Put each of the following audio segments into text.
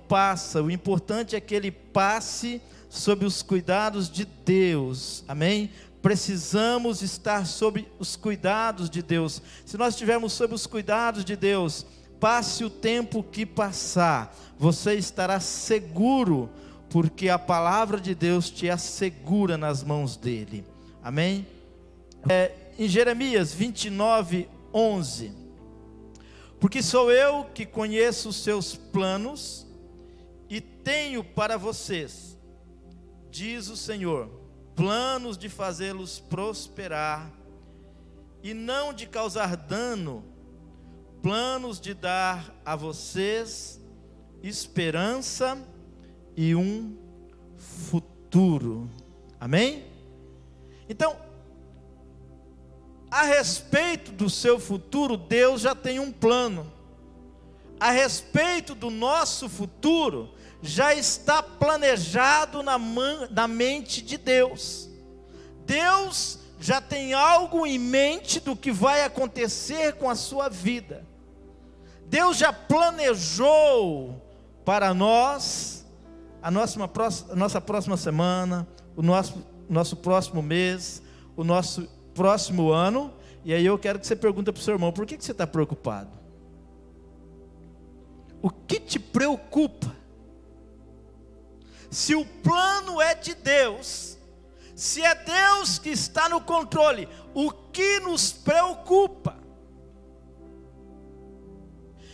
passa, o importante é que ele passe sob os cuidados de Deus, amém? Precisamos estar sob os cuidados de Deus. Se nós estivermos sob os cuidados de Deus, passe o tempo que passar, você estará seguro, porque a palavra de Deus te assegura nas mãos dele, amém? Em Jeremias 29:11, porque sou eu que conheço os seus planos e tenho para vocês, diz o Senhor, planos de fazê-los prosperar e não de causar dano, planos de dar a vocês esperança e um futuro, amém? Então, a respeito do seu futuro, Deus já tem um plano. A respeito do nosso futuro, já está planejado na mente de Deus. Deus já tem algo em mente do que vai acontecer com a sua vida. Deus já planejou para nós a nossa próxima semana, o nosso próximo mês, o nosso próximo ano. E aí eu quero que você pergunte para o seu irmão: por que você está preocupado? O que te preocupa? Se o plano é de Deus, se é Deus que está no controle, o que nos preocupa?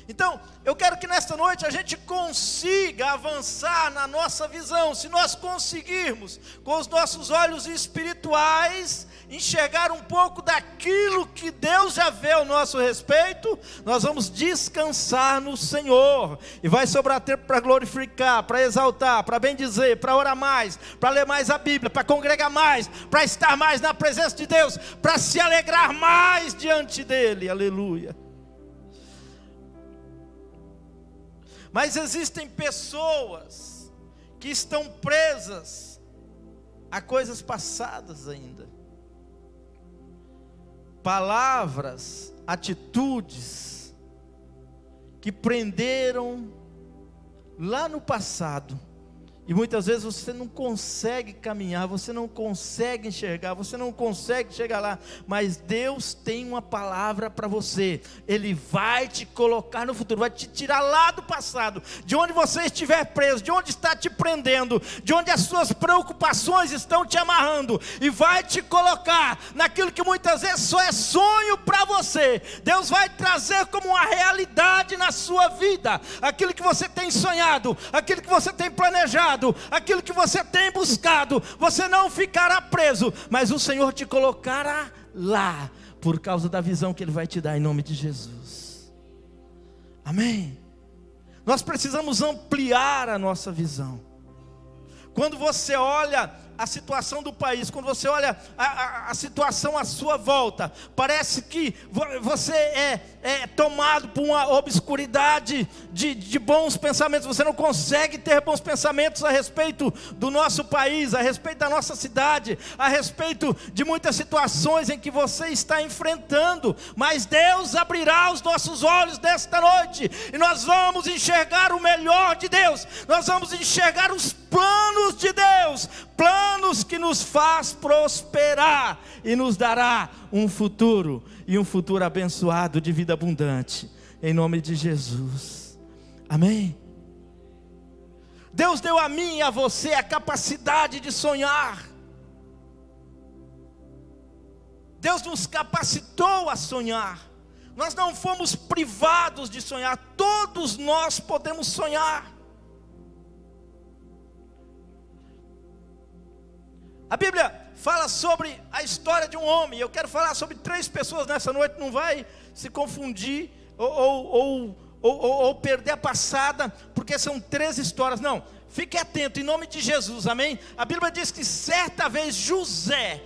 Então, eu quero que nesta noite a gente consiga avançar na nossa visão. Se nós conseguirmos, com os nossos olhos espirituais, enxergar um pouco daquilo que Deus já vê ao nosso respeito, nós vamos descansar no Senhor, e vai sobrar tempo para glorificar, para exaltar, para bendizer, para orar mais, para ler mais a Bíblia, para congregar mais, para estar mais na presença de Deus, para se alegrar mais diante dEle, aleluia. Mas existem pessoas que estão presas a coisas passadas ainda. Palavras, atitudes que prenderam lá no passado. E muitas vezes você não consegue caminhar, você não consegue enxergar, você não consegue chegar lá. Mas Deus tem uma palavra para você. Ele vai te colocar no futuro, vai te tirar lá do passado, de onde você estiver preso, de onde está te prendendo, de onde as suas preocupações estão te amarrando, e vai te colocar naquilo que muitas vezes só é sonho para você. Deus vai trazer como uma realidade na sua vida, aquilo que você tem sonhado, aquilo que você tem planejado, aquilo que você tem buscado. Você não ficará preso, mas o Senhor te colocará lá, por causa da visão que Ele vai te dar, em nome de Jesus, amém? Nós precisamos ampliar a nossa visão. Quando você olha a situação do país, quando você olha a situação à sua volta, parece que você é tomado por uma obscuridade de bons pensamentos. Você não consegue ter bons pensamentos a respeito do nosso país, a respeito da nossa cidade, a respeito de muitas situações em que você está enfrentando. Mas Deus abrirá os nossos olhos nesta noite, e nós vamos enxergar o melhor de Deus. Nós vamos enxergar os planos de Deus, planos que nos faz prosperar e nos dará um futuro, e um futuro abençoado de vida abundante, em nome de Jesus, amém? Deus deu a mim e a você a capacidade de sonhar. Deus nos capacitou a sonhar. Nós não fomos privados de sonhar, todos nós podemos sonhar. A Bíblia fala sobre a história de um homem. Eu quero falar sobre 3 pessoas nessa noite. Não vai se confundir ou perder a passada, porque são 3 histórias. Não, fique atento em nome de Jesus, amém? A Bíblia diz que certa vez José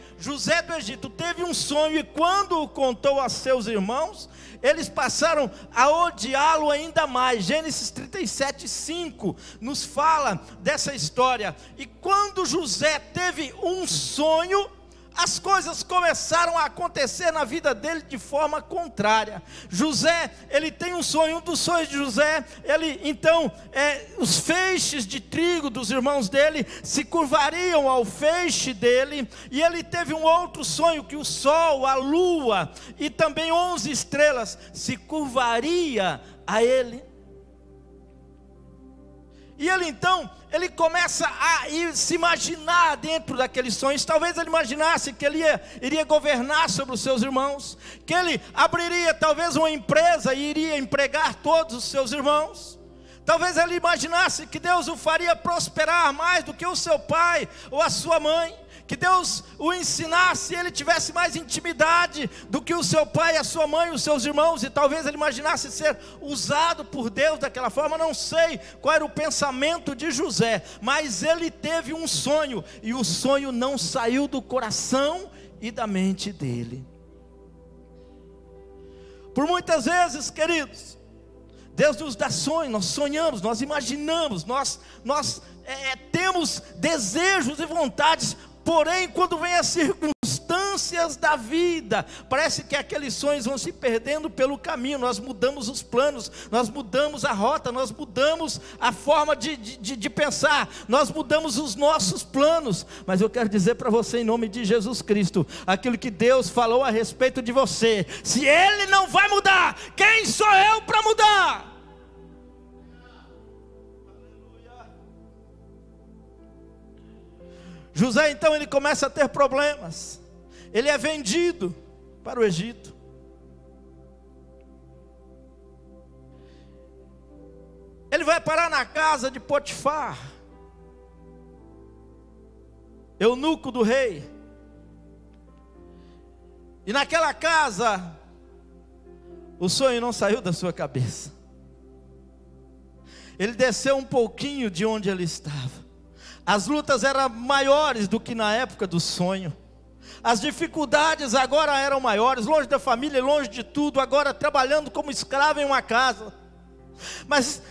do Egito teve um sonho, e quando o contou a seus irmãos, eles passaram a odiá-lo ainda mais. Gênesis 37:5 nos fala dessa história. E quando José teve um sonho, as coisas começaram a acontecer na vida dele de forma contrária. José, ele tem um sonho. Um dos sonhos de José, os feixes de trigo dos irmãos dele se curvariam ao feixe dele. E ele teve um outro sonho, que o sol, a lua e também 11 estrelas se curvaria a ele. E ele começa a se imaginar dentro daqueles sonhos. Talvez ele imaginasse que ele iria governar sobre os seus irmãos, que ele abriria talvez uma empresa e iria empregar todos os seus irmãos. Talvez ele imaginasse que Deus o faria prosperar mais do que o seu pai ou a sua mãe, que Deus o ensinasse e ele tivesse mais intimidade do que o seu pai, a sua mãe, os seus irmãos. E talvez ele imaginasse ser usado por Deus daquela forma. Não sei qual era o pensamento de José, mas ele teve um sonho, e o sonho não saiu do coração e da mente dele. Por muitas vezes, queridos, Deus nos dá sonhos, nós sonhamos, nós imaginamos, nós temos desejos e vontades. Porém, quando vem as circunstâncias da vida, parece que aqueles sonhos vão se perdendo pelo caminho. Nós mudamos os planos, nós mudamos a rota, nós mudamos a forma de pensar, nós mudamos os nossos planos. Mas eu quero dizer para você, em nome de Jesus Cristo, aquilo que Deus falou a respeito de você, se Ele não vai mudar, quem sou eu para mudar? José então ele começa a ter problemas. Ele é vendido para o Egito. Ele vai parar na casa de Potifar, eunuco do rei. E naquela casa, o sonho não saiu da sua cabeça. Ele desceu um pouquinho de onde ele estava. As lutas eram maiores do que na época do sonho. As dificuldades agora eram maiores, longe da família, longe de tudo, agora trabalhando como escravo em uma casa. Mas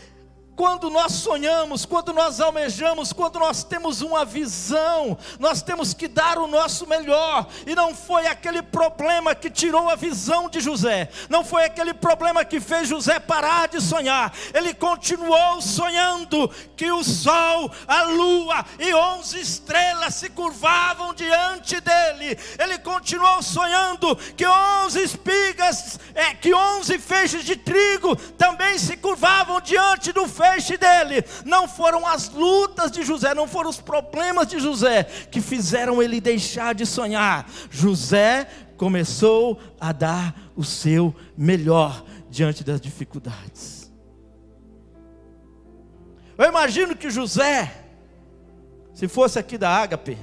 quando nós sonhamos, quando nós almejamos, quando nós temos uma visão, nós temos que dar o nosso melhor. E não foi aquele problema que tirou a visão de José, não foi aquele problema que fez José parar de sonhar. Ele continuou sonhando que o sol, a lua e 11 estrelas se curvavam diante dele. Ele continuou sonhando que 11 espigas, que 11 feixes de trigo também se curvavam diante do feixe dele. Não foram as lutas de José, não foram os problemas de José que fizeram ele deixar de sonhar. José começou a dar o seu melhor diante das dificuldades. Eu imagino que José, se fosse aqui da Ágape,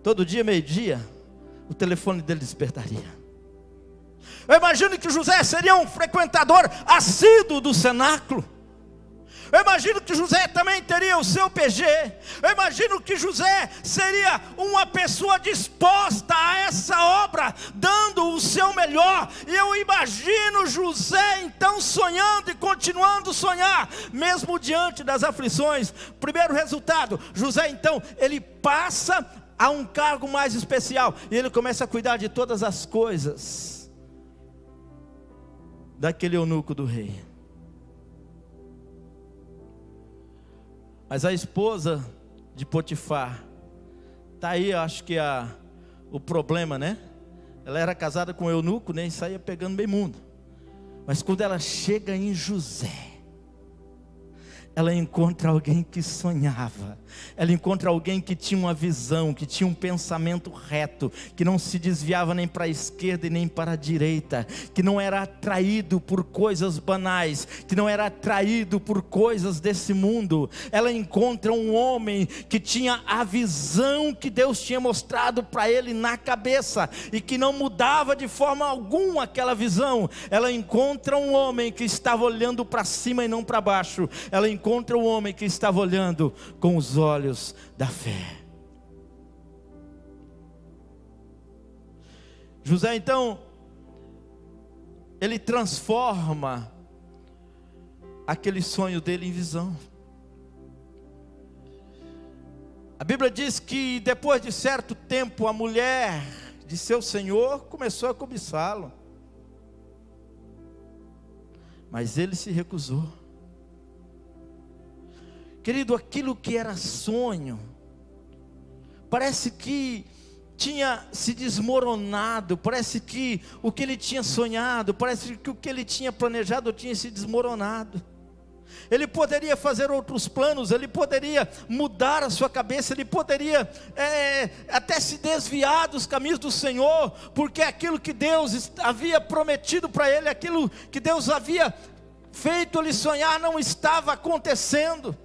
todo dia, meio-dia, o telefone dele despertaria. Eu imagino que José seria um frequentador assíduo do cenáculo. Eu imagino que José também teria o seu PG. Eu imagino que José seria uma pessoa disposta a essa obra, dando o seu melhor. E eu imagino José então sonhando e continuando a sonhar, mesmo diante das aflições. Primeiro resultado, José então, ele passa a um cargo mais especial, e ele começa a cuidar de todas as coisas daquele eunuco do rei. Mas a esposa de Potifar, está aí, eu acho que o problema, né? Ela era casada com um eunuco, né? E saía pegando bem mundo. Mas quando ela chega em José, ela encontra alguém que sonhava. Ela encontra alguém que tinha uma visão, que tinha um pensamento reto, que não se desviava nem para a esquerda e nem para a direita, que não era atraído por coisas banais, que não era atraído por coisas desse mundo. Ela encontra um homem que tinha a visão que Deus tinha mostrado para ele na cabeça, e que não mudava de forma alguma aquela visão. Ela encontra um homem que estava olhando para cima e não para baixo. Ela encontra um homem que estava olhando com os olhos da fé. José então, ele transforma aquele sonho dele em visão. A Bíblia diz que depois de certo tempo a mulher de seu senhor começou a cobiçá-lo, mas ele se recusou. Querido, aquilo que era sonho, parece que tinha se desmoronado, parece que o que ele tinha sonhado, parece que o que ele tinha planejado tinha se desmoronado. Ele poderia fazer outros planos, ele poderia mudar a sua cabeça, ele poderia até se desviar dos caminhos do Senhor, porque aquilo que Deus havia prometido para ele, aquilo que Deus havia feito ele sonhar, não estava acontecendo.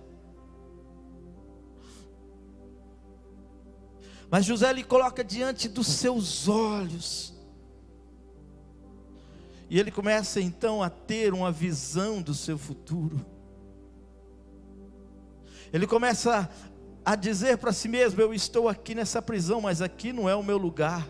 Mas José lhe coloca diante dos seus olhos, e ele começa então a ter uma visão do seu futuro. Ele começa a dizer para si mesmo: eu estou aqui nessa prisão, mas aqui não é o meu lugar.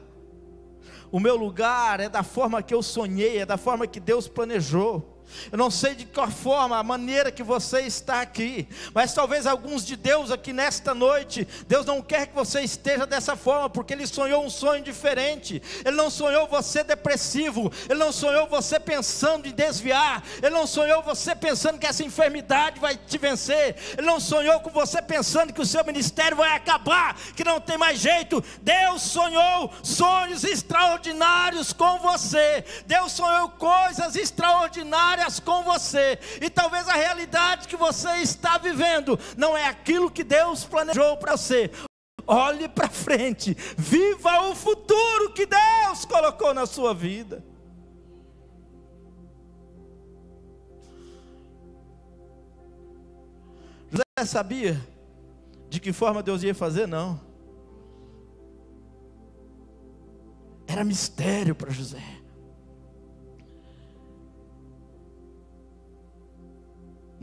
O meu lugar é da forma que eu sonhei, é da forma que Deus planejou. Eu não sei de qual forma, a maneira que você está aqui, mas talvez alguns de Deus aqui nesta noite, Deus não quer que você esteja dessa forma, porque Ele sonhou um sonho diferente. Ele não sonhou você depressivo, Ele não sonhou você pensando em desviar, Ele não sonhou você pensando que essa enfermidade vai te vencer, Ele não sonhou com você pensando que o seu ministério vai acabar, que não tem mais jeito. Deus sonhou sonhos extraordinários com você, Deus sonhou coisas extraordinárias com você, e talvez a realidade que você está vivendo não é aquilo que Deus planejou para você. Olhe para frente, viva o futuro que Deus colocou na sua vida. José sabia de que forma Deus ia fazer? Não, era mistério para José.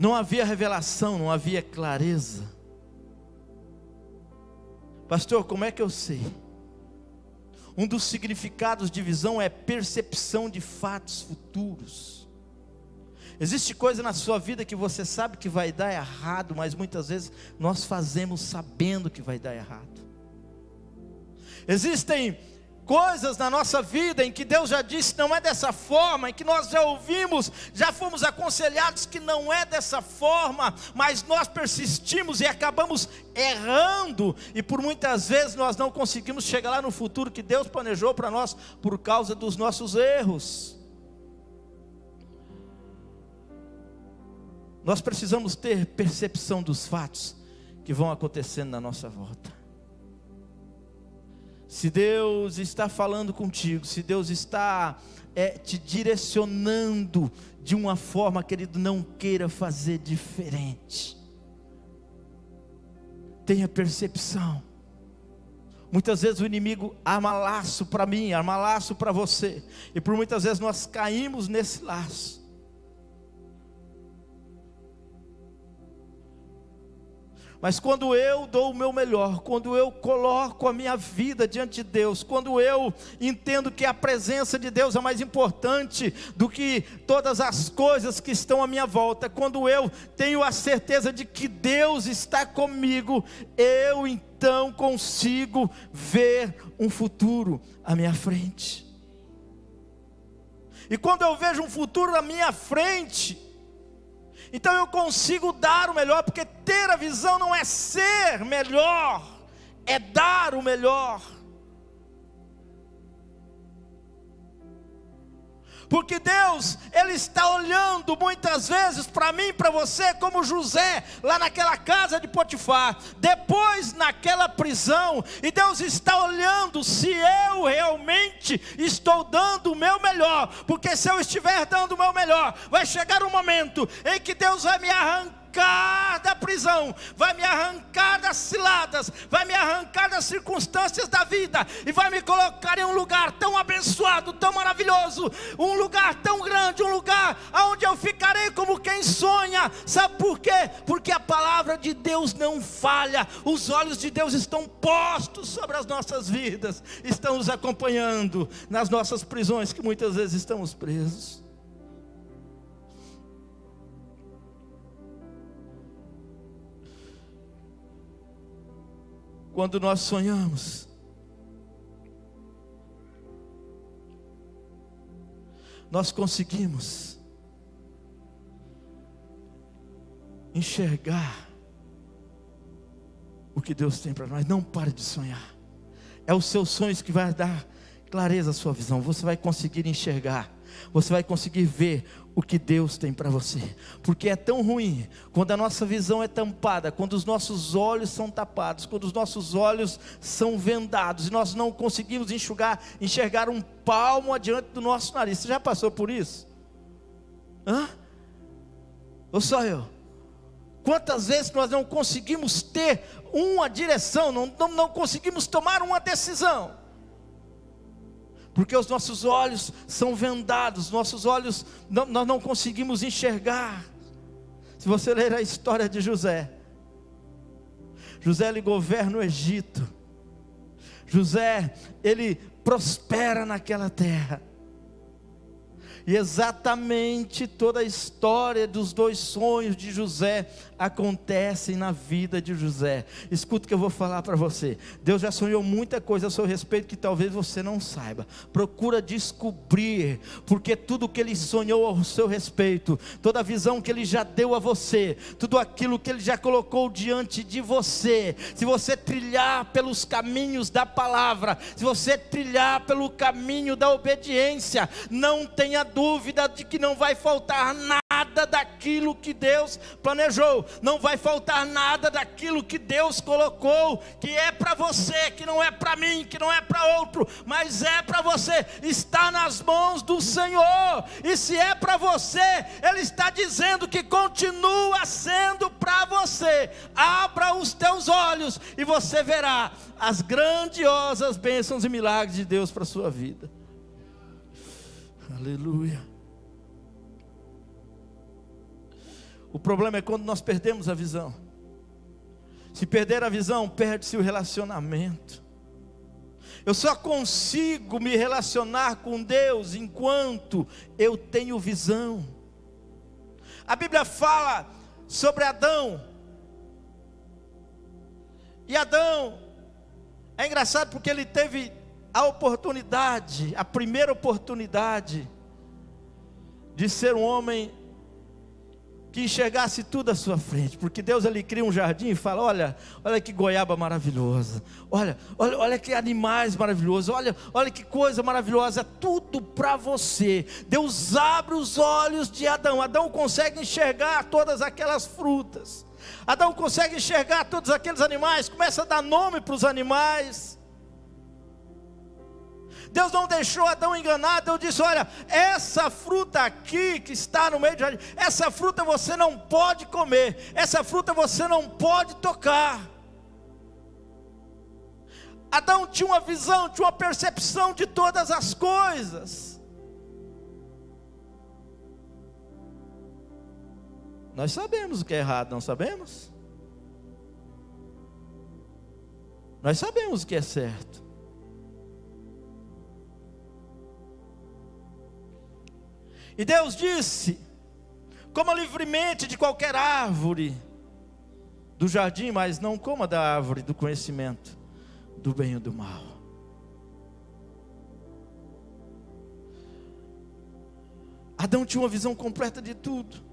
Não havia revelação, não havia clareza. Pastor, como é que eu sei? Um dos significados de visão é percepção de fatos futuros. Existe coisa na sua vida que você sabe que vai dar errado, mas muitas vezes nós fazemos sabendo que vai dar errado. Existem coisas na nossa vida em que Deus já disse não é dessa forma, em que nós já ouvimos, já fomos aconselhados que não é dessa forma, mas nós persistimos e acabamos errando, e por muitas vezes nós não conseguimos chegar lá no futuro que Deus planejou para nós, por causa dos nossos erros. Nós precisamos ter percepção dos fatos que vão acontecendo na nossa volta. Se Deus está falando contigo, se Deus está te direcionando de uma forma, querido, não queira fazer diferente. Tenha percepção. Muitas vezes o inimigo arma laço para mim, arma laço para você, e por muitas vezes nós caímos nesse laço. Mas quando eu dou o meu melhor, quando eu coloco a minha vida diante de Deus, quando eu entendo que a presença de Deus é mais importante do que todas as coisas que estão à minha volta, quando eu tenho a certeza de que Deus está comigo, eu então consigo ver um futuro à minha frente. E quando eu vejo um futuro à minha frente, então eu consigo dar o melhor, porque ter a visão não é ser melhor, é dar o melhor. Porque Deus, Ele está olhando muitas vezes para mim, para você, como José, lá naquela casa de Potifar, depois naquela prisão, e Deus está olhando se eu realmente estou dando o meu melhor, porque se eu estiver dando o meu melhor, vai chegar um momento em que Deus vai me arrancar da prisão, vai me arrancar das ciladas, vai me arrancar das circunstâncias da vida, e vai me colocar em um lugar tão abençoado, tão maravilhoso, um lugar tão grande, um lugar onde eu ficarei como quem sonha. Sabe por quê? Porque a palavra de Deus não falha, os olhos de Deus estão postos sobre as nossas vidas, estão nos acompanhando nas nossas prisões, que muitas vezes estamos presos. quando nós sonhamos, nós conseguimos enxergar o que Deus tem para nós. Não pare de sonhar. É os seus sonhos que vai dar clareza à sua visão. Você vai conseguir enxergar, você vai conseguir ver o que Deus tem para você. Porque é tão ruim quando a nossa visão é tampada, quando os nossos olhos são tapados, quando os nossos olhos são vendados e nós não conseguimos enxergar um palmo adiante do nosso nariz. Você já passou por isso? Ou só eu? Quantas vezes nós não conseguimos ter uma direção, não conseguimos tomar uma decisão, porque os nossos olhos são vendados, nossos olhos, nós não conseguimos enxergar. Se você ler a história de José, ele governa o Egito, José, ele prospera naquela terra, e exatamente toda a história dos 2 sonhos de José acontecem na vida de José. Escuta o que eu vou falar para você. Deus já sonhou muita coisa a seu respeito que talvez você não saiba. Procura descobrir, porque tudo que Ele sonhou ao seu respeito, toda a visão que Ele já deu a você, tudo aquilo que Ele já colocou diante de você, se você trilhar pelos caminhos da palavra, se você trilhar pelo caminho da obediência, não tenha dúvida de que não vai faltar nada daquilo que Deus planejou, não vai faltar nada daquilo que Deus colocou, que é para você, que não é para mim, que não é para outro, mas é para você, está nas mãos do Senhor. E se é para você, Ele está dizendo que continua sendo para você. Abra os teus olhos e você verá as grandiosas bênçãos e milagres de Deus para a sua vida. Aleluia. O problema é quando nós perdemos a visão. Se perder a visão, perde-se o relacionamento. Eu só consigo me relacionar com Deus enquanto eu tenho visão. A Bíblia fala sobre Adão. E Adão, é engraçado porque ele teve a oportunidade, a primeira oportunidade de ser um homem que enxergasse tudo à sua frente, porque Deus ele cria um jardim e fala: olha que goiaba maravilhosa, olha que animais maravilhosos, olha que coisa maravilhosa, tudo para você. Deus abre os olhos de Adão. Adão consegue enxergar todas aquelas frutas, Adão consegue enxergar todos aqueles animais, começa a dar nome para os animais. Deus não deixou Adão enganado. Deus disse: olha, essa fruta aqui que está no meio do jardim, essa fruta você não pode comer, essa fruta você não pode tocar. Adão tinha uma visão, tinha uma percepção de todas as coisas. Nós sabemos o que é errado, não sabemos? Nós sabemos o que é certo. E Deus disse: coma livremente de qualquer árvore do jardim, mas não coma da árvore do conhecimento do bem e do mal. Adão tinha uma visão completa de tudo.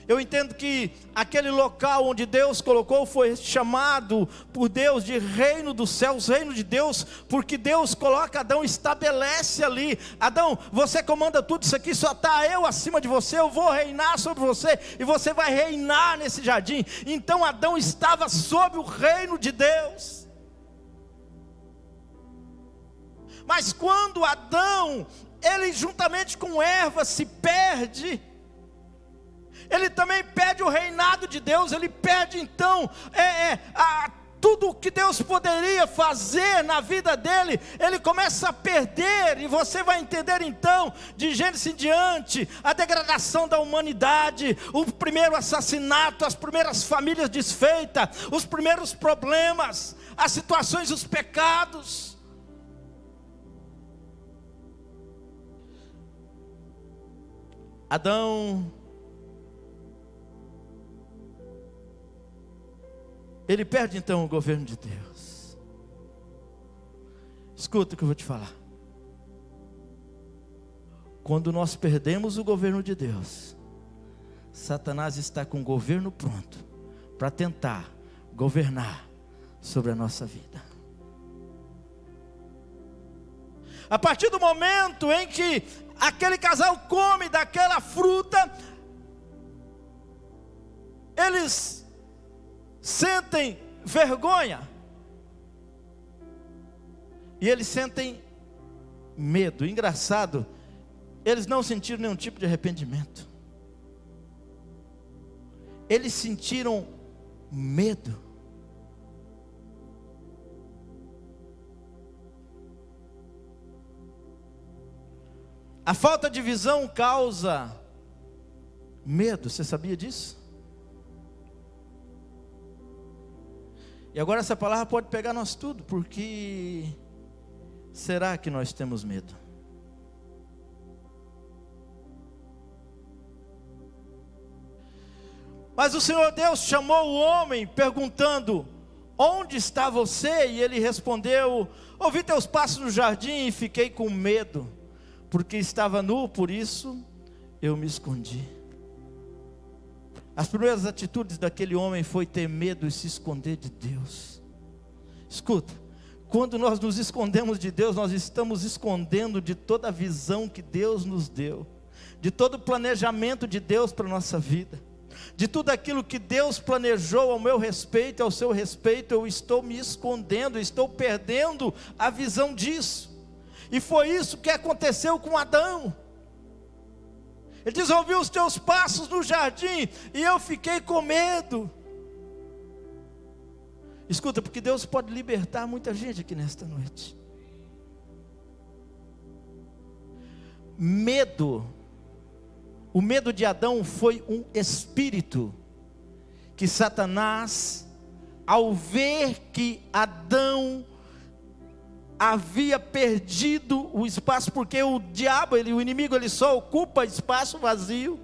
Eu entendo que aquele local onde Deus colocou foi chamado por Deus de reino dos céus, reino de Deus, porque Deus coloca Adão, estabelece ali: Adão, você comanda tudo isso aqui, só está eu acima de você, eu vou reinar sobre você, e você vai reinar nesse jardim. Então Adão estava sob o reino de Deus. Mas quando Adão, ele juntamente com Eva se perde, ele também perde o reinado de Deus. Ele perde então tudo o que Deus poderia fazer na vida dele. Ele começa a perder, e você vai entender então, de Gênesis em diante, a degradação da humanidade, o primeiro assassinato, as primeiras famílias desfeitas, os primeiros problemas, as situações, os pecados. Adão ele perde então o governo de Deus. Escuta o que eu vou te falar. Quando nós perdemos o governo de Deus, Satanás está com o governo pronto para tentar governar sobre a nossa vida. A partir do momento em que aquele casal come daquela fruta, eles sentem vergonha e eles sentem medo. Engraçado, eles não sentiram nenhum tipo de arrependimento. Eles sentiram medo. A falta de visão causa medo, você sabia disso? E agora essa palavra pode pegar nós tudo, porque será que nós temos medo? Mas o Senhor Deus chamou o homem perguntando: onde está você? E ele respondeu: ouvi teus passos no jardim e fiquei com medo, porque estava nu, por isso eu me escondi. As primeiras atitudes daquele homem foi ter medo e se esconder de Deus. Escuta, quando nós nos escondemos de Deus, nós estamos escondendo de toda a visão que Deus nos deu, de todo o planejamento de Deus para a nossa vida, de tudo aquilo que Deus planejou ao meu respeito, ao seu respeito. Eu estou me escondendo, estou perdendo a visão disso. E foi isso que aconteceu com Adão. Ele diz: ouvi os teus passos no jardim e eu fiquei com medo. Escuta, porque Deus pode libertar muita gente aqui nesta noite. Medo, o medo de Adão foi um espírito que Satanás, ao ver que Adão havia perdido o espaço, porque o diabo, o inimigo, ele só ocupa espaço vazio.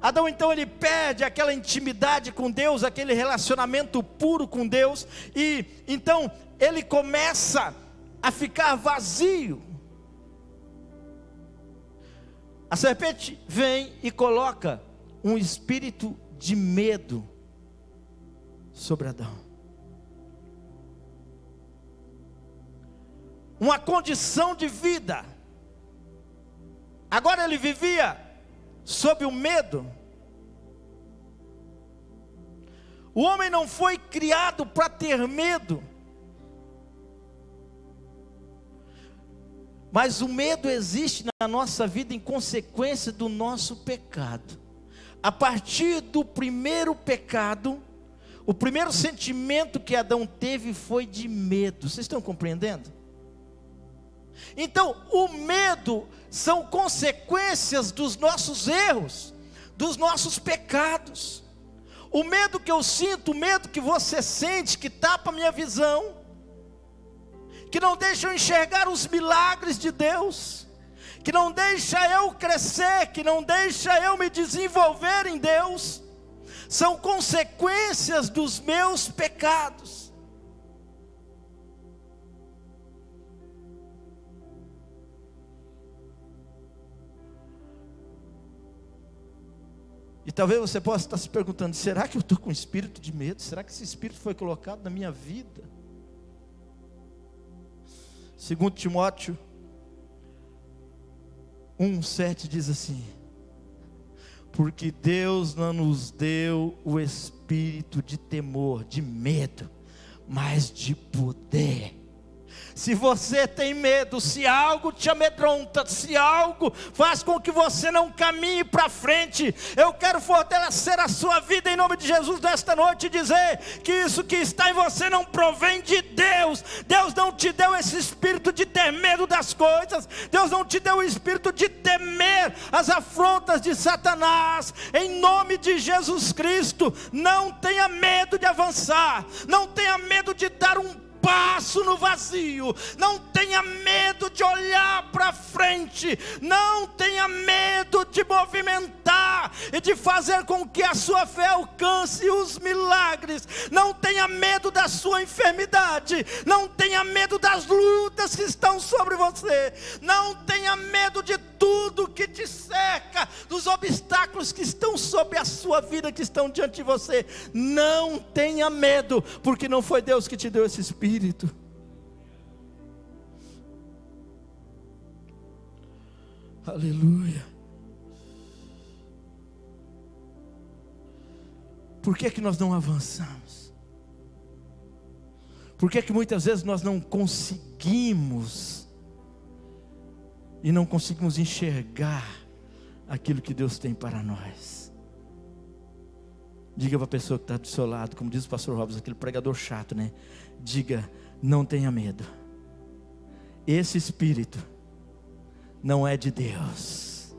Adão então ele perde aquela intimidade com Deus, aquele relacionamento puro com Deus, e então ele começa a ficar vazio. A serpente vem e coloca um espírito de medo sobre Adão. Uma condição de vida. Agora ele vivia sob o medo. O homem não foi criado para ter medo, mas o medo existe na nossa vida em consequência do nosso pecado. A partir do primeiro pecado, o primeiro sentimento que Adão teve foi de medo. Vocês estão compreendendo? Então, o medo são consequências dos nossos erros, dos nossos pecados. O medo que eu sinto, o medo que você sente, que tapa a minha visão, que não deixa eu enxergar os milagres de Deus, que não deixa eu crescer, que não deixa eu me desenvolver em Deus, são consequências dos meus pecados. E talvez você possa estar se perguntando: será que eu estou com espírito de medo? Será que esse espírito foi colocado na minha vida? 2 Timóteo 1,7 diz assim: porque Deus não nos deu o espírito de temor, de medo, mas de poder. Se você tem medo, se algo te amedronta, se algo faz com que você não caminhe para frente, eu quero fortalecer a sua vida em nome de Jesus nesta noite e dizer que isso que está em você não provém de Deus. Deus não te deu esse espírito de ter medo das coisas, Deus não te deu o espírito de temer as afrontas de Satanás. Em nome de Jesus Cristo, não tenha medo de avançar, não tenha medo de dar um passo no vazio. Não tenha medo de olhar para frente. Não tenha medo de movimentar e de fazer com que a sua fé alcance os milagres. Não tenha medo da sua enfermidade. Não tenha medo das lutas que estão sobre você. Não tenha medo de tudo que te cerca, dos obstáculos que estão sobre a sua vida, que estão diante de você. Não tenha medo, porque não foi Deus que te deu esse espírito. Aleluia. Por que nós não avançamos? Por que muitas vezes nós não conseguimos e não conseguimos enxergar aquilo que Deus tem para nós? Diga para a pessoa que está do seu lado, como diz o pastor Robson, aquele pregador chato, né? Diga: não tenha medo. Esse espírito não é de Deus.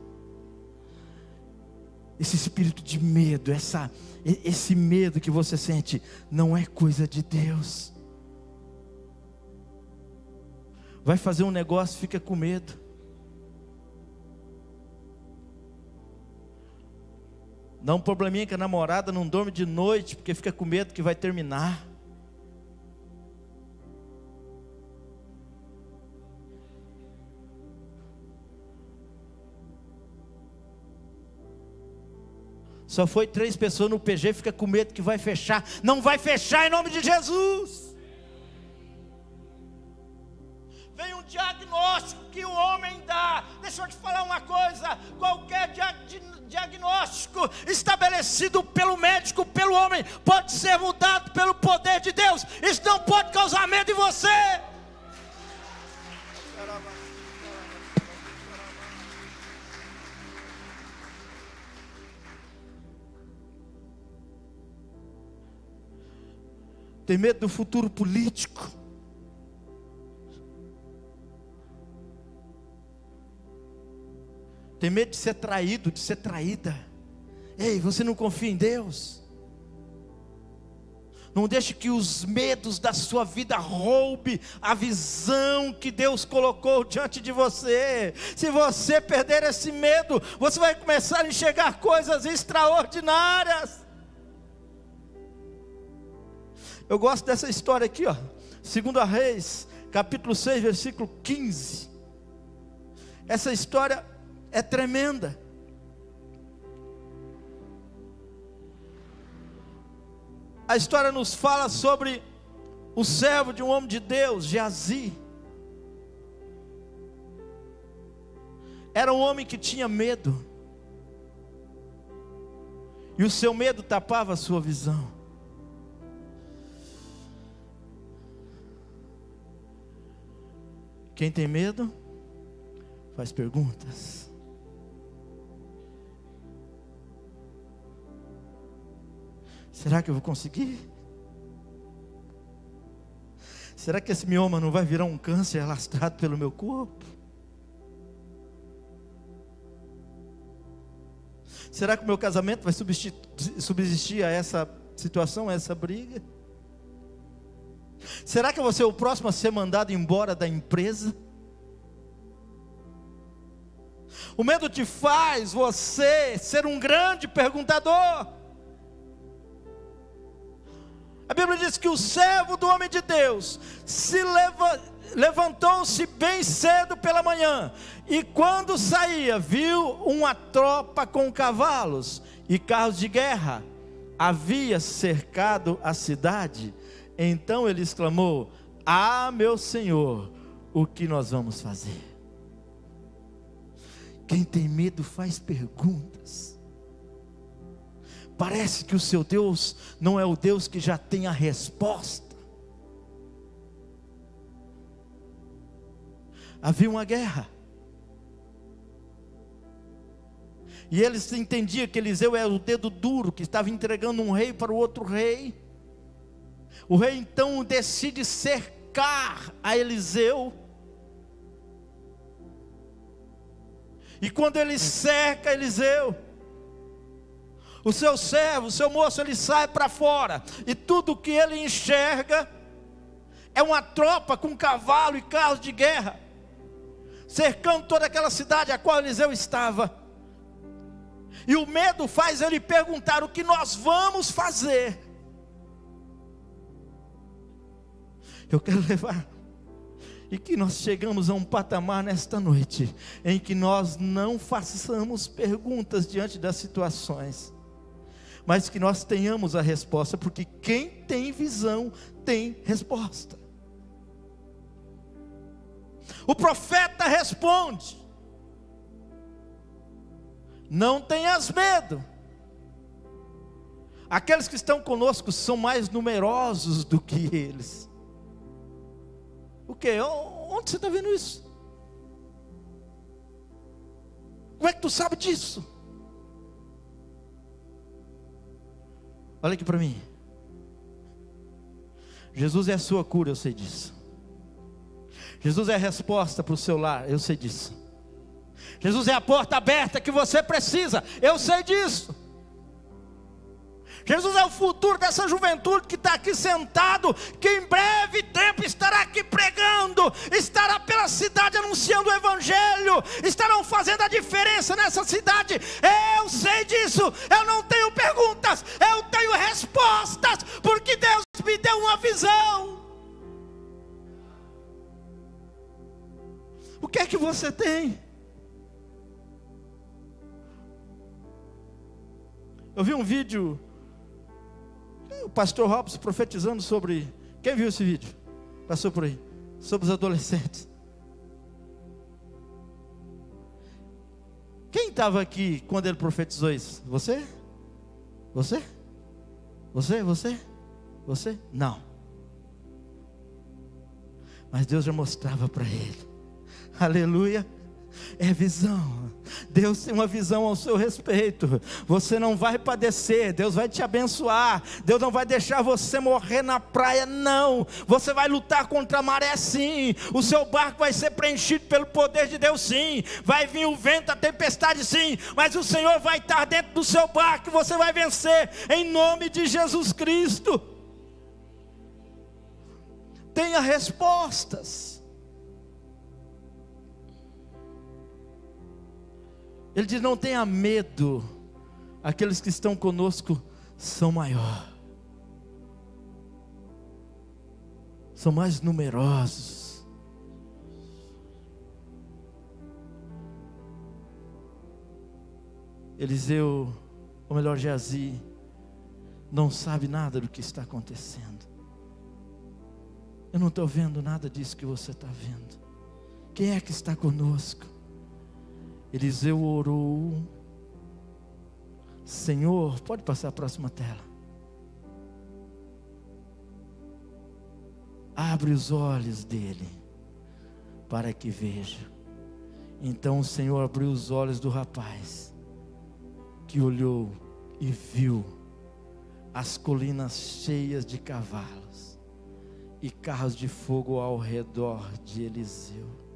Esse espírito de medo, esse medo que você sente, não é coisa de Deus. Vai fazer um negócio, fica com medo. Dá um probleminha que a namorada não dorme de noite, porque fica com medo que vai terminar. Só foi 3 pessoas no PG, fica com medo que vai fechar. Não vai fechar em nome de Jesus. Vem um diagnóstico que o homem dá. Deixa eu te falar uma coisa: qualquer diagnóstico estabelecido pelo médico, pelo homem, pode ser mudado pelo poder de Deus. Isso não pode causar medo em você. Tem medo do futuro político. Tem medo de ser traído, de ser traída. Ei, você não confia em Deus? Não deixe que os medos da sua vida roube a visão que Deus colocou diante de você. Se você perder esse medo, você vai começar a enxergar coisas extraordinárias. Eu gosto dessa história aqui, ó. 2 Reis, capítulo 6, versículo 15. Essa história é tremenda. A história nos fala sobre o servo de um homem de Deus, Geazi. Era um homem que tinha medo, e o seu medo tapava a sua visão. Quem tem medo, faz perguntas. Será que eu vou conseguir? Será que esse mioma não vai virar um câncer alastrado pelo meu corpo? Será que o meu casamento vai subsistir a essa situação, a essa briga? Será que eu vou ser o próximo a ser mandado embora da empresa? O medo te faz você ser um grande perguntador. A Bíblia diz que o servo do homem de Deus levantou-se bem cedo pela manhã, e quando saía, viu uma tropa com cavalos e carros de guerra, havia cercado a cidade. Então ele exclamou: ah, meu Senhor, o que nós vamos fazer? Quem tem medo faz perguntas. Parece que o seu Deus não é o Deus que já tem a resposta. Havia uma guerra, e eles entendiam que Eliseu era o dedo duro, que estava entregando um rei para o outro rei. O rei então decide cercar a Eliseu. E quando ele cerca Eliseu, o seu servo, o seu moço, ele sai para fora, e tudo que ele enxerga, É uma tropa com cavalo e carros de guerra, cercando toda aquela cidade a qual Eliseu estava. E o medo faz ele perguntar: o que nós vamos fazer? Eu quero levar, e que nós chegamos a um patamar nesta noite, em que nós não façamos perguntas diante das situações, mas que nós tenhamos a resposta, porque quem tem visão tem resposta. O profeta responde: não tenhas medo. Aqueles que estão conosco são mais numerosos do que eles. O quê? Onde você está vendo isso? Como é que tu sabe disso? Olha aqui para mim. Jesus é a sua cura, eu sei disso. Jesus é a resposta para o seu lar, eu sei disso. Jesus é a porta aberta que você precisa, eu sei disso. Jesus é o futuro dessa juventude que está aqui sentado, que em breve tempo estará aqui pregando, estará pela cidade anunciando o Evangelho, estarão fazendo a diferença nessa cidade. Eu sei disso, eu não tenho perguntas, eu tenho respostas, porque Deus me deu uma visão. O que é que você tem? Eu vi um vídeo, o pastor Robson profetizando sobre, quem viu esse vídeo? Passou por aí, sobre os adolescentes. Quem estava aqui quando ele profetizou isso? Você? Você? Você? Você? Você? Não. Mas Deus já mostrava para ele. Aleluia. É visão. Deus tem uma visão ao seu respeito. Você não vai padecer, Deus vai te abençoar. Deus não vai deixar você morrer na praia, não. Você vai lutar contra a maré, sim. O seu barco vai ser preenchido pelo poder de Deus, sim. Vai vir o vento, a tempestade, sim. Mas o Senhor vai estar dentro do seu barco e você vai vencer, em nome de Jesus Cristo. Tenha respostas. Ele diz: não tenha medo, aqueles que estão conosco são maiores, são mais numerosos. Eliseu, ou melhor, Geazi, não sabe nada do que está acontecendo. Eu não estou vendo nada disso que você está vendo. Quem é que está conosco? Eliseu orou: Senhor, pode passar a próxima tela. Abre os olhos dele, para que veja. Então o Senhor abriu os olhos do rapaz, que olhou e viu as colinas cheias de cavalos e carros de fogo ao redor de Eliseu.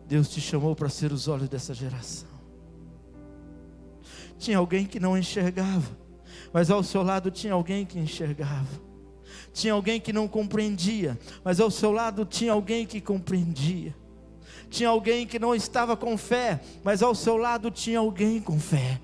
Deus te chamou para ser os olhos dessa geração. Tinha alguém que não enxergava, mas ao seu lado tinha alguém que enxergava. Tinha alguém que não compreendia, mas ao seu lado tinha alguém que compreendia. Tinha alguém que não estava com fé, mas ao seu lado tinha alguém com fé.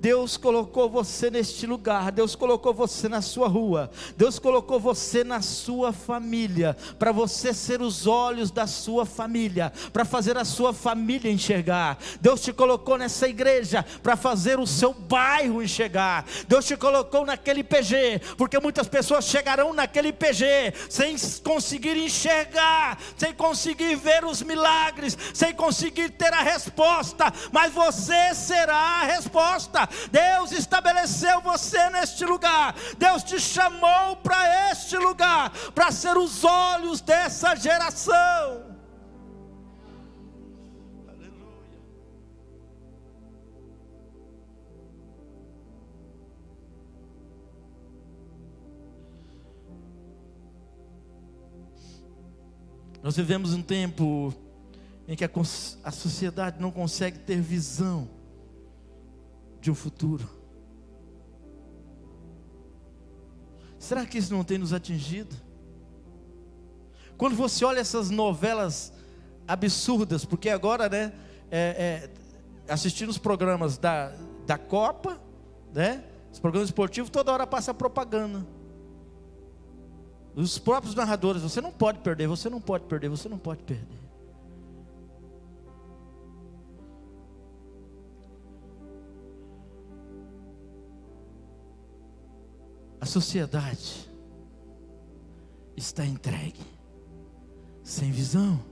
Deus colocou você neste lugar, Deus colocou você na sua rua, Deus colocou você na sua família, para você ser os olhos da sua família, para fazer a sua família enxergar. Deus te colocou nessa igreja, para fazer o seu bairro enxergar. Deus te colocou naquele PG, porque muitas pessoas chegarão naquele PG, sem conseguir enxergar, sem conseguir ver os milagres, sem conseguir ter a resposta, mas você será a resposta. Deus estabeleceu você neste lugar, Deus te chamou para este lugar, para ser os olhos dessa geração. Aleluia. Nós vivemos um tempo em que a sociedade não consegue ter visão de um futuro. Será que isso não tem nos atingido? Quando você olha essas novelas absurdas, porque agora, né, assistindo os programas da Copa, né, os programas esportivos, toda hora passa propaganda. Os próprios narradores, você não pode perder, você não pode perder, você não pode perder. A sociedade está entregue, sem visão.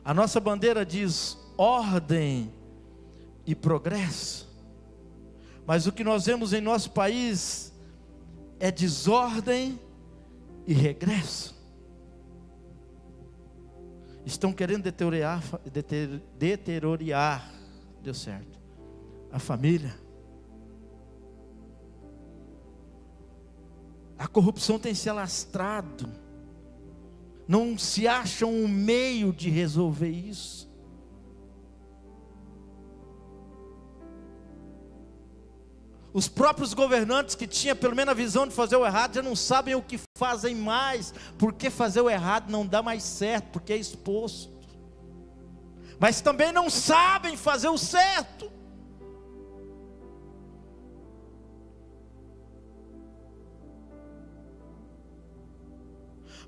A nossa bandeira diz ordem e progresso, mas o que nós vemos em nosso país é desordem e regresso. Estão querendo deteriorar, deu certo, a família. A corrupção tem se alastrado. Não se acha um meio de resolver isso. Os próprios governantes que tinham pelo menos a visão de fazer o errado, já não sabem o que fazem mais, porque fazer o errado não dá mais certo, porque é exposto. Mas também não sabem fazer o certo.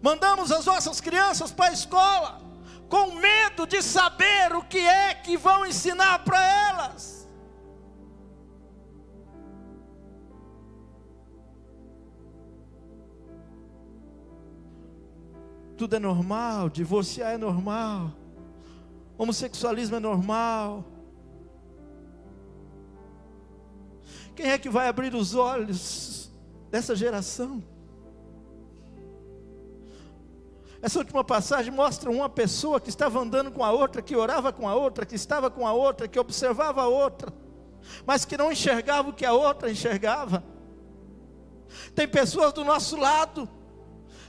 Mandamos as nossas crianças para a escola, com medo de saber o que é que vão ensinar para elas. Tudo é normal, divorciar é normal, homossexualismo é normal. Quem é que vai abrir os olhos dessa geração? Essa última passagem mostra uma pessoa que estava andando com a outra, que orava com a outra, que estava com a outra, que observava a outra, mas que não enxergava o que a outra enxergava. Tem pessoas do nosso lado,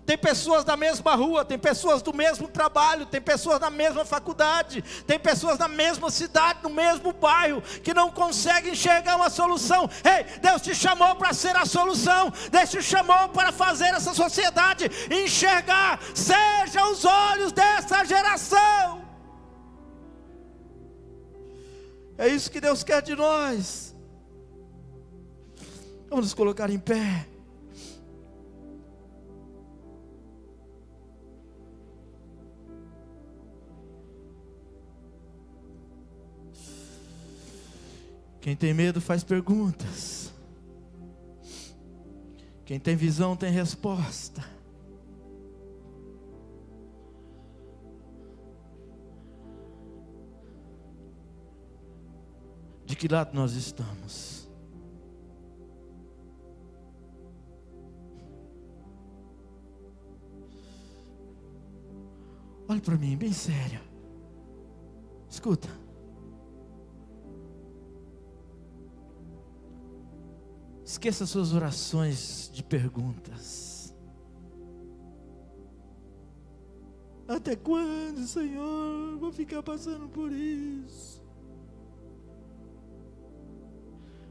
tem pessoas da mesma rua, tem pessoas do mesmo trabalho, tem pessoas na mesma faculdade, tem pessoas na mesma cidade, no mesmo bairro, que não conseguem enxergar uma solução. Ei, Deus te chamou para ser a solução, Deus te chamou para fazer essa sociedade enxergar. Seja os olhos dessa geração. É isso que Deus quer de nós. Vamos nos colocar em pé. Quem tem medo faz perguntas. Quem tem visão tem resposta. De que lado nós estamos? Olhe para mim, bem sério. Escuta. Esqueça suas orações de perguntas. Até quando, Senhor, vou ficar passando por isso?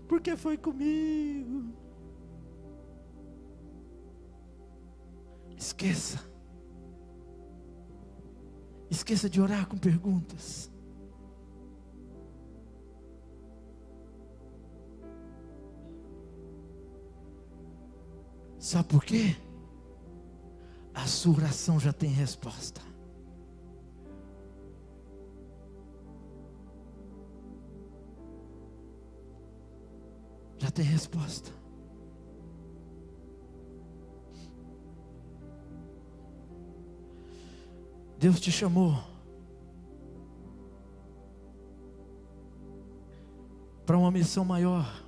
Por que foi comigo? Esqueça. Esqueça de orar com perguntas. Sabe por quê? A sua oração já tem resposta. Já tem resposta. Deus te chamou para uma missão maior.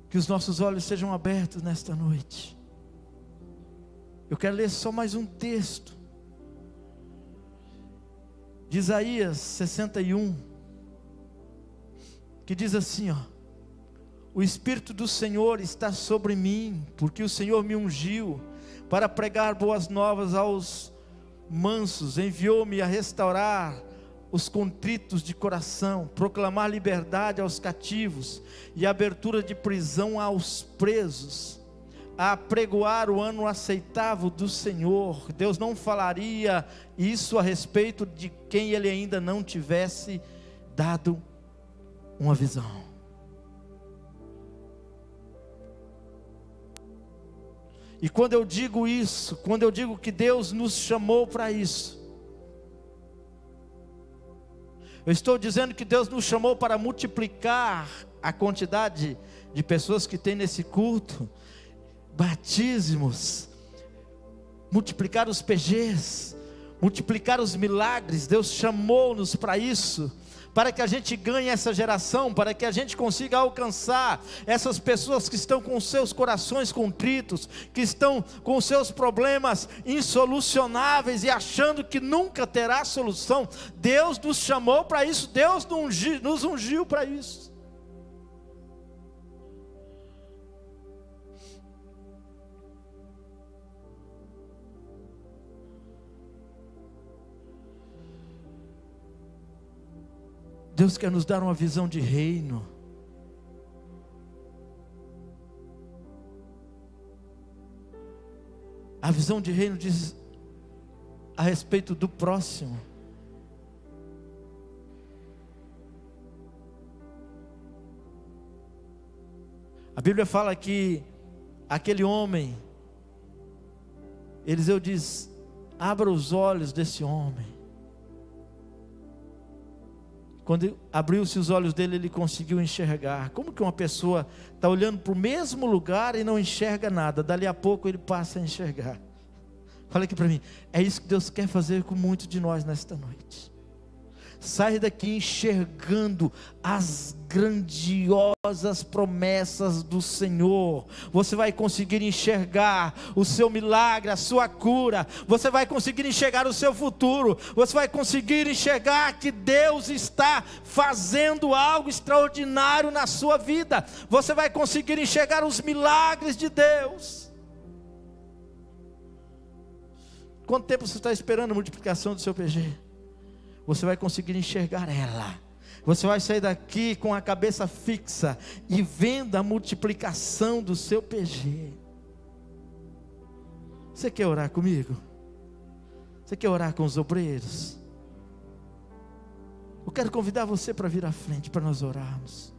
Que os nossos olhos sejam abertos nesta noite. Eu quero ler só mais um texto de Isaías 61, que diz assim, ó: o Espírito do Senhor está sobre mim, porque o Senhor me ungiu para pregar boas novas aos mansos, enviou-me a restaurar os contritos de coração, proclamar liberdade aos cativos e abertura de prisão aos presos, a apregoar o ano aceitável do Senhor. Deus não falaria isso a respeito de quem Ele ainda não tivesse dado uma visão. E quando eu digo isso, quando eu digo que Deus nos chamou para isso, eu estou dizendo que Deus nos chamou para multiplicar a quantidade de pessoas que tem nesse culto, batismos, multiplicar os PGs, multiplicar os milagres. Deus chamou-nos para isso, para que a gente ganhe essa geração, para que a gente consiga alcançar essas pessoas que estão com seus corações contritos, que estão com seus problemas insolucionáveis e achando que nunca terá solução. Deus nos chamou para isso, Deus nos ungiu para isso. Deus quer nos dar uma visão de reino. A visão de reino diz a respeito do próximo. A Bíblia fala que aquele homem, Eliseu diz: abra os olhos desse homem. Quando abriu-se os olhos dele, ele conseguiu enxergar. Como que uma pessoa está olhando para o mesmo lugar e não enxerga nada? Dali a pouco ele passa a enxergar. Fala aqui para mim, é isso que Deus quer fazer com muitos de nós nesta noite. Sai daqui enxergando as grandiosas promessas do Senhor. Você vai conseguir enxergar o seu milagre, a sua cura. Você vai conseguir enxergar o seu futuro. Você vai conseguir enxergar que Deus está fazendo algo extraordinário na sua vida. Você vai conseguir enxergar os milagres de Deus. Quanto tempo você está esperando a multiplicação do seu PG? Você vai conseguir enxergar ela. Você vai sair daqui com a cabeça fixa e vendo a multiplicação do seu PG. Você quer orar comigo? Você quer orar com os obreiros? Eu quero convidar você para vir à frente para nós orarmos.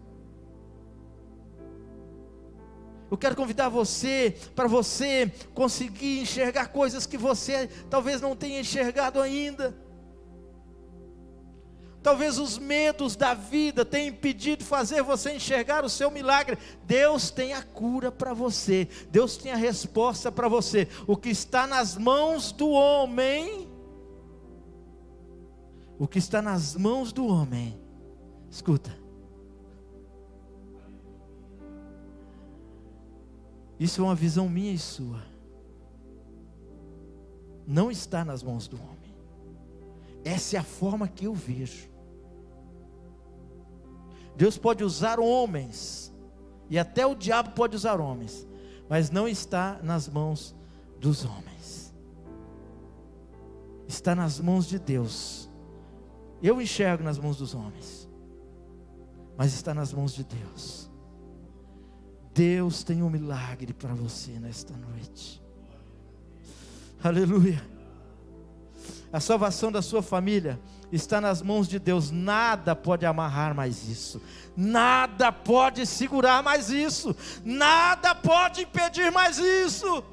Eu quero convidar você para você conseguir enxergar coisas que você talvez não tenha enxergado ainda. Talvez os medos da vida tenham impedido de fazer você enxergar o seu milagre. Deus tem a cura para você. Deus tem a resposta para você. O que está nas mãos do homem, o que está nas mãos do homem, escuta, isso é uma visão minha e sua, não está nas mãos do homem. Essa é a forma que eu vejo. Deus pode usar homens, e até o diabo pode usar homens, mas não está nas mãos dos homens, está nas mãos de Deus. Eu enxergo nas mãos dos homens, mas está nas mãos de Deus. Deus tem um milagre para você nesta noite. Aleluia. A salvação da sua família está nas mãos de Deus. Nada pode amarrar mais isso, nada pode segurar mais isso, nada pode impedir mais isso.